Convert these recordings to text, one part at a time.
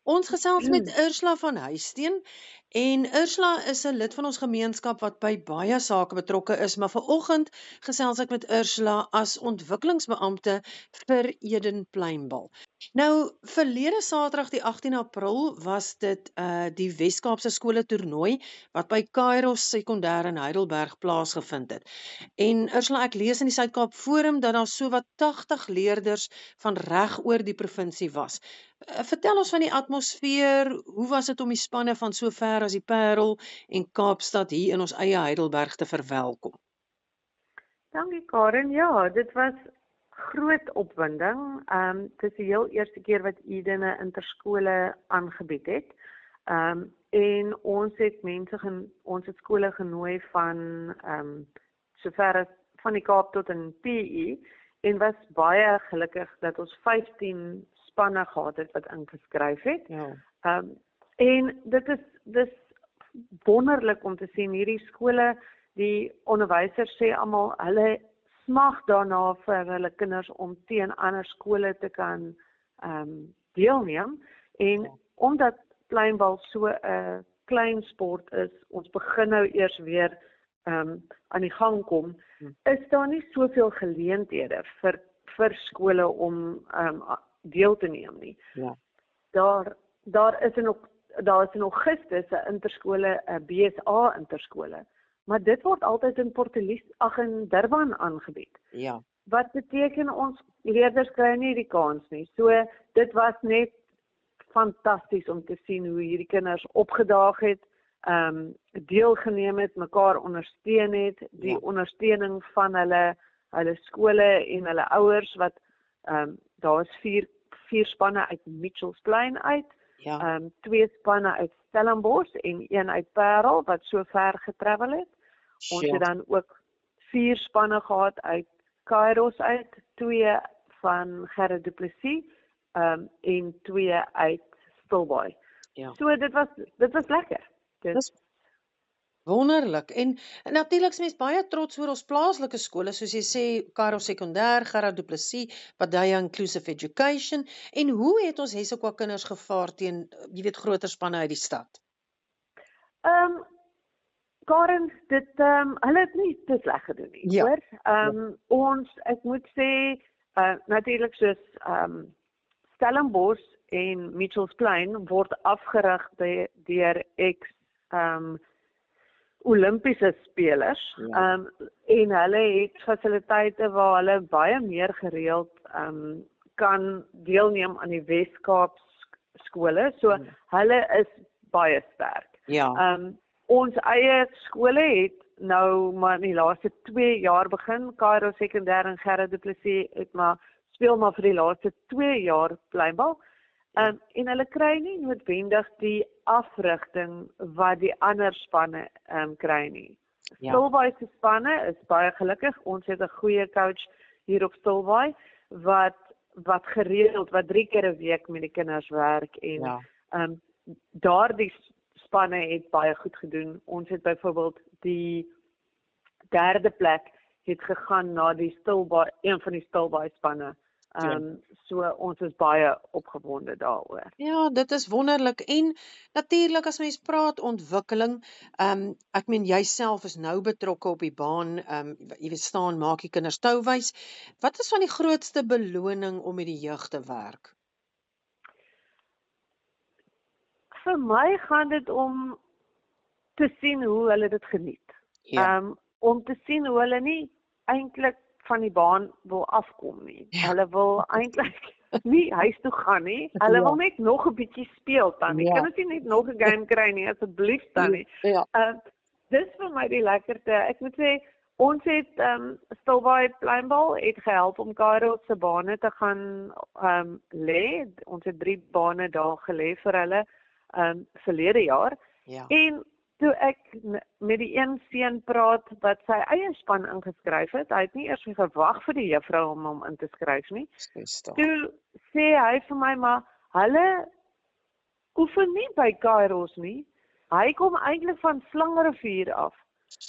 Ons gesels met Ursula van Huisteen en Ursula is 'n lid van ons gemeenskap wat by baie sake betrokke is, maar vanoggend gesels ek met Ursula as ontwikkelingsbeampte vir Eden Pluimбал. Nou, verlede Saterdag die 18 April was dit die Wes-Kaapse skole toernooi wat by Kairos Sekondêr in Heidelberg plaasgevind het. En Ursula, ek lees in die Suid-Kaap Forum dat daar sowat 80 leerders van reg oor die provinsie was. Vertel ons van die atmosfeer, hoe was dit om die spanne van so ver as die Parel en Kaapstad hier in ons eie Heidelberg te verwelkom? Dankie Karen, ja, dit was groot opwinding. Het is die heel eerste keer wat Eden 'n interskole aangebied het. En ons het ons het skole genooi van sover as van die Kaap tot in PE en was baie gelukkig dat ons 15 spanne gehad het wat ingeskryf het. Ja. En dis wonderlik om te sien hierdie skole, die onderwysers sê almal hulle smag daarna vir hulle kinders om teen ander skole te kan deelneem. En omdat Pluimбал so 'n klein sport is, ons begin nou eers weer aan die gang kom, is daar nie soveel geleenthede vir skole om deel te neem nie. Ja. Daar is in Augustus 'n interskole, 'n BSA interskole, maar dit word altyd in Durban aangebied. Ja. Wat beteken ons leerders kry nie die kans nie. So dit was net fantasties om te sien hoe hierdie kinders opgedaag het, deelgeneem het, mekaar ondersteun het, die ondersteuning van hulle skole en hulle ouers wat daar is vier spanne uit Mitchells Plain uit, 2 spanne uit Stellenbosch en 1 uit Parel wat so ver getravel het. Ons het dan ook 4 spanne gehad uit Kairos uit, 2 van Gerrit Du Plessis en 2 uit Stilbaai. Ja. So dit was lekker. Dis wonderlik. En natuurlik is mens baie trots oor ons plaaslike skole, soos jy sê, Kairos Sekondêr, Gerrit Du Plessis, Badaia Inclusive Education. En hoe het ons Hessequa kinders gevaar teen, groter spanne uit die stad? Karen, hulle het nie te sleg gedoen nie, hoor. Ek moet sê, natuurlik soos Stellenbosch en Mitchells Plain word afgerig deur Olimpiese spelers, en hulle het fasiliteite waar hulle baie meer gereeld kan deelneem aan die Wes-Kaap skole, so hulle is baie sterk. Ja. Ons eie skole het nou maar in die laaste 2 jaar begin, Kairos Sekondêr en Gerrit Du Plessis speel maar vir die laaste 2 jaar Pluimбал. En hulle kry nie noodwendig die afrigting wat die ander spanne kry nie. Stilbaai se spanne is baie gelukkig. Ons het 'n goeie coach hier op Stilbaai wat gereeld, wat 3 keer 'n week met die kinders werk en daardie spanne het baie goed gedoen. Ons het byvoorbeeld die 3de plek het gegaan na een van die Stilbaai spanne. So ons is baie opgewonde daaroor. Ja, dit is wonderlik. En natuurlik as mens praat ontwikkeling, ek meen jy self is nou betrokke op die baan, jy weet staan, maak die kinders touwys. Wat is van die grootste beloning om met die jeug te werk? Vir my gaan dit om te sien hoe hulle dit geniet. Om te sien hoe hulle nie eintlik van die baan wil afkom nie. Hulle wil eintlik nie huis toe gaan nie. Hulle wil net nog 'n bietjie speel dan. Kan ons nie net nog 'n game kry nie, asseblief dan nie. Dis vir my die lekkerste. Ek moet sê ons het Stilbaai Pluimбал het gehelp om Kairos se bane te gaan lê. Ons het 3 bane daar gelê vir hulle verlede jaar. En toe ek met die een seun praat wat sy eie span ingeskryf het, hy het nie eers gewag vir die juffrou om hom in te skryf nie. Toe sê hy vir my, maar hulle oefen nie by Kairos nie. Hy kom eintlik van Slingerrivier af.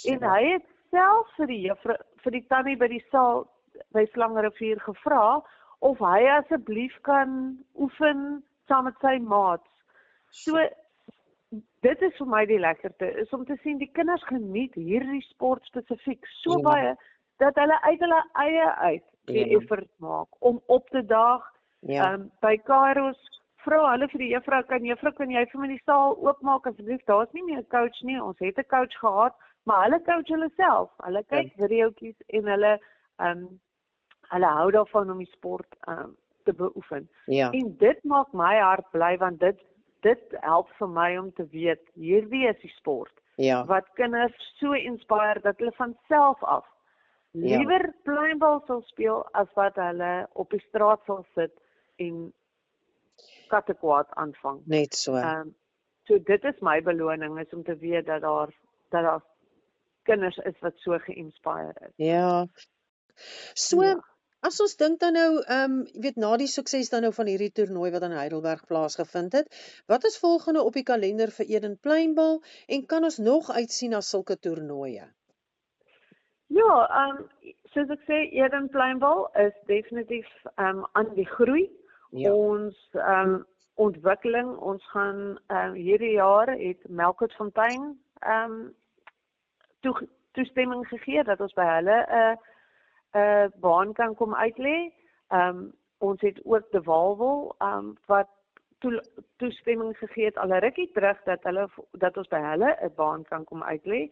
En hy het self vir die juffrou, vir die tannie by die saal by Slingerrivier gevra of hy asseblief kan oefen saam met sy maats So dit is vir my die lekkerte, is om te sien die kinders geniet hierdie sport spesifiek so baie, dat hulle uit hulle eie uit die effort maak, om op te daag, by Kairos, vra hulle vir die juffrou, kan jy vir my die saal oopmaak asseblief, daar is nie meer 'n coach nie, ons het 'n coach gehad, maar hulle coach hulle self, hulle kyk videoetjies en hulle hou daarvan om die sport te beoefen. En dit maak my hart bly, want dit help vir my om te weet, hierdie is die sport, wat kinders so inspireer, dat hulle van self af liewer pluimbal sal speel, as wat hulle op die straat sal sit en kattekwaad aanvang. Net so. So dit is my beloning, is om te weet dat daar kinders is wat so geïnspireer is. Ja. So, as ons dink dan nou, jy weet, na die sukses dan nou van hierdie toernooi wat in Heidelberg plaasgevind het, wat is volgende op die kalender vir Eden Pluimbal, en kan ons nog uitsien na sulke toernooie? Ja, soos ek sê, Eden Pluimbal is definitief aan die groei. Ons ontwikkeling, ons gaan hierdie jaar het Melkertfontein toestemming gegee dat ons by hulle 'n baan kan kom uitlê. Ons het ook De Walwil wat toestemming gegee het al 'n rukkie terug dat ons by hulle 'n baan kan kom uitlê.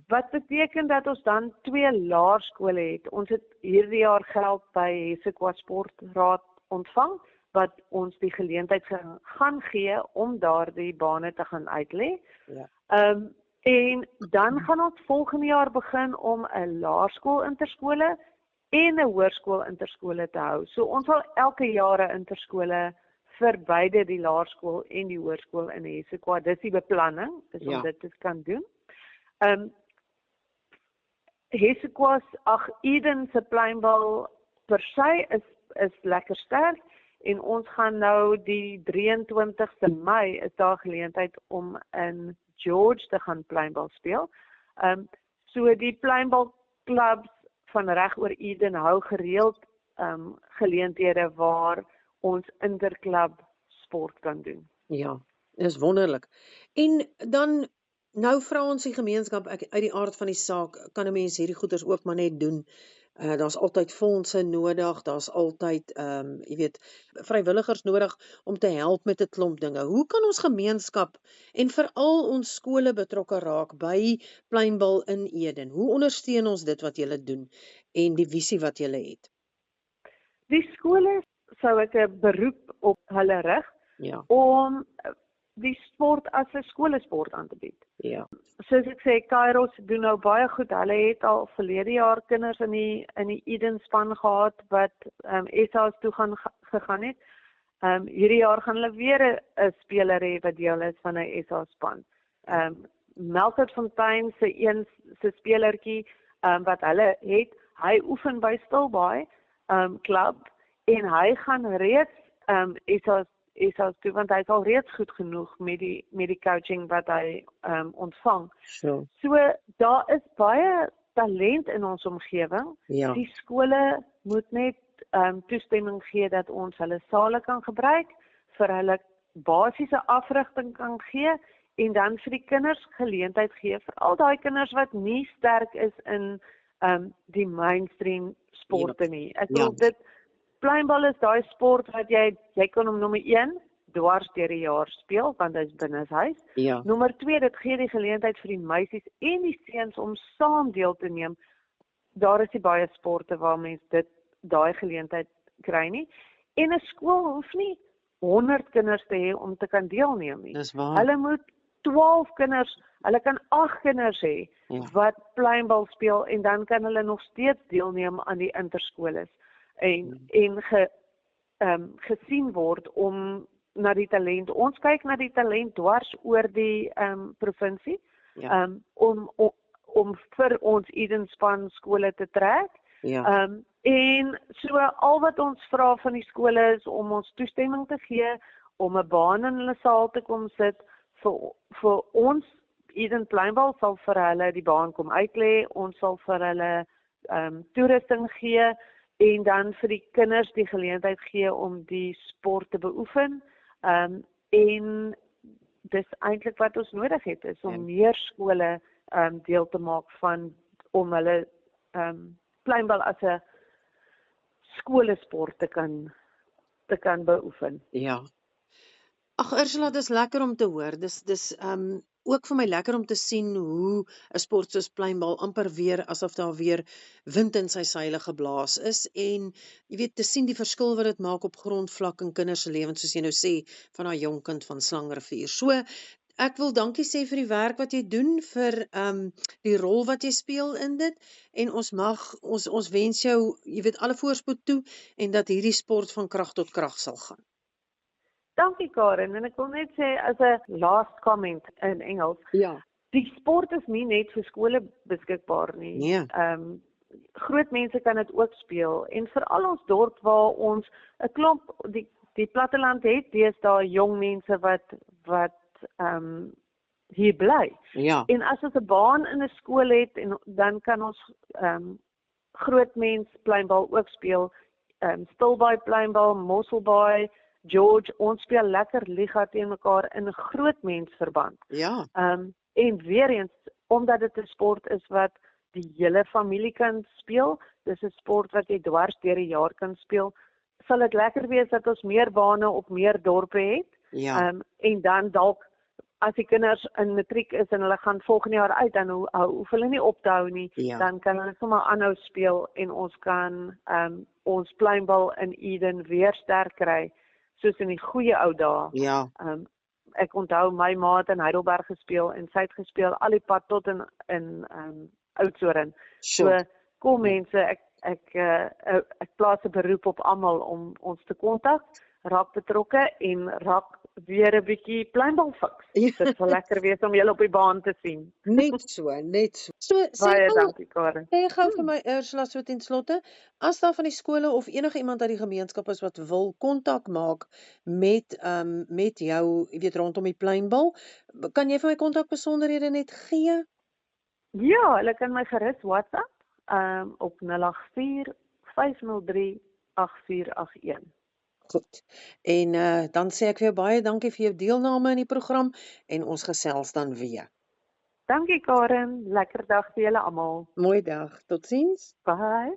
Wat beteken dat ons dan 2 laerskole het. Ons het hierdie jaar geld by Hesekwa Sportraad ontvang, wat ons die geleentheid gaan gee om daardie bane te gaan uitlê. En dan gaan ons volgende jaar begin om 'n laerskool interskole en 'n hoërskool interskole te hou. So ons sal elke jaar 'n interskole vir beide die laerskool en die hoërskool in Hesekwa. Dis die beplanning, is om dit te kan doen. Hesekwa, Eden se pluimbal per se is lekker sterk. En ons gaan nou die 23ste Mei is daar geleentheid om in George te gaan pluimbal speel. So die pluimbal clubs van reg oor Eden hou gereeld geleenthede waar ons interklub sport kan doen. Ja, dis wonderlik. En dan, nou vra ons die gemeenskap, uit die aard van die saak, kan 'n mens hierdie goeders ook maar net doen. Daar's altyd fondse nodig, daar's altyd, jy weet, vrywilligers nodig om te help met 'n klomp dinge. Hoe kan ons gemeenskap en veral ons skole betrokke raak by pluimbal in Eden? Hoe ondersteun ons dit wat julle doen en die visie wat julle het? Die skole sou ek 'n beroep op hulle rig om die sport as 'n skolesport aan te bied. Soos ek sê, Kairos doen nou baie goed. Hulle het al verlede jaar kinders in die Eden span gehad wat SA's toe gegaan het. Hierdie jaar gaan hulle weer 'n speler hê wat deel is van 'n SA span. Melkertfontein se spelertjie wat hulle het, hy oefen by Stilbaai klub en hy gaan reeds SA's toe, want hy is al reeds goed genoeg met die coaching wat hy ontvang. So daar is baie talent in ons omgewing. Die skole moet net toestemming gee dat ons hulle sale kan gebruik, vir hulle basiese afrigting kan gee, en dan vir die kinders geleentheid gee, vir al daai kinders wat nie sterk is in die mainstream sporte nie. Ek wil dit, pluimbal is daai sport wat jy kan hom nommer 1 dwars deur die jaar speel, want hy is binnenshuis. Nommer 2, dit gee die geleentheid vir die meisies en die seuns om saam deel te neem. Daar is nie baie sporte waar mens daai geleentheid kry nie. En 'n skool hoef nie 100 kinders te hê om te kan deelneem nie. Hulle moet 12 kinders, hulle kan 8 kinders hê wat pluimbal speel, en dan kan hulle nog steeds deelneem aan die interskoles en gesien word om na die talent. Ons kyk na die talent dwars oor die provinsie om vir ons Eden span skole te trek. En so al wat ons vra van die skole is om ons toestemming te gee om 'n baan in hulle saal te kom sit. Vir ons Eden Pluimbal sal vir hulle die baan kom uitlê, ons sal vir hulle toerusting gee en dan vir die kinders die geleentheid gee om die sport te beoefen. En dis eintlik wat ons nodig het, is om Ja. meer skole deel te maak van, om hulle pleinbal as 'n skolesport te kan beoefen. Ja. Ag Ursula, dis lekker om te hoor. Dis ook vir my lekker om te sien hoe 'n sport soos pleinbal amper weer asof daar weer wind in sy seile geblaas is en jy weet te sien die verskil wat dit maak op grondvlak in kinders se lewens soos jy nou sê van daai jong kind van Slangrivier. So ek wil dankie sê vir die werk wat jy doen, vir die rol wat jy speel in dit en ons wens jou, jy weet, alle voorspoed toe en dat hierdie sport van krag tot krag sal gaan. Dankie Karen, en ek wil net sê as 'n last comment in Engels, Ja. die sport is nie net vir skole beskikbaar nie. Nee. Groot mense kan dit ook speel en veral ons dorp waar ons 'n klomp die platteland het, deesdae jong mense wat hier bly. Ja. En as ons 'n baan in 'n skool het en dan kan ons groot mens pleinbal ook speel. Stilbaai pleinbal, Mosselbaai, George, ons speel lekker liga teen mekaar in 'n groot mensverband. Ja. En weer eens, omdat dit 'n sport is wat die hele familie kan speel, dis 'n sport wat jy dwars deur die jaar kan speel, sal dit lekker wees dat ons meer bane op meer dorpe het. Ja. En dan dalk as die kinders in matriek is en hulle gaan volgende jaar uit, dan hoef hulle nie op te hou nie, Ja. dan kan hulle sommer aanhou speel en ons kan ons pleinbal in Eden weer sterk kry, soos in die goeie ou dae. Ja. Ek onthou my ma het in Heidelberg gespeel en sy het gespeel al die pad tot in Oudtshoorn. So kom mense, ek plaas 'n beroep op almal om ons te kontak, raak betrokke en raak weer 'n bietjie pleinbal fiks. Dit sal lekker wees om julle op die baan te sien. Net so, net so. So Baie dankie Karen. Sê gou vir my Ursula so ten slotte, as daar van die skole of enige iemand uit die gemeenskap is wat wil kontak maak met jou, jy weet rondom die pleinbal, kan jy vir my kontakbesonderhede net gee? Ja, hulle kan my gerus WhatsApp op 084 503 8481. Goed. En dan sê ek vir jou baie dankie vir jou deelname in die program en ons gesels dan weer. Dankie Karen, lekker dag vir julle almal. Mooi dag. Totsiens. Bye.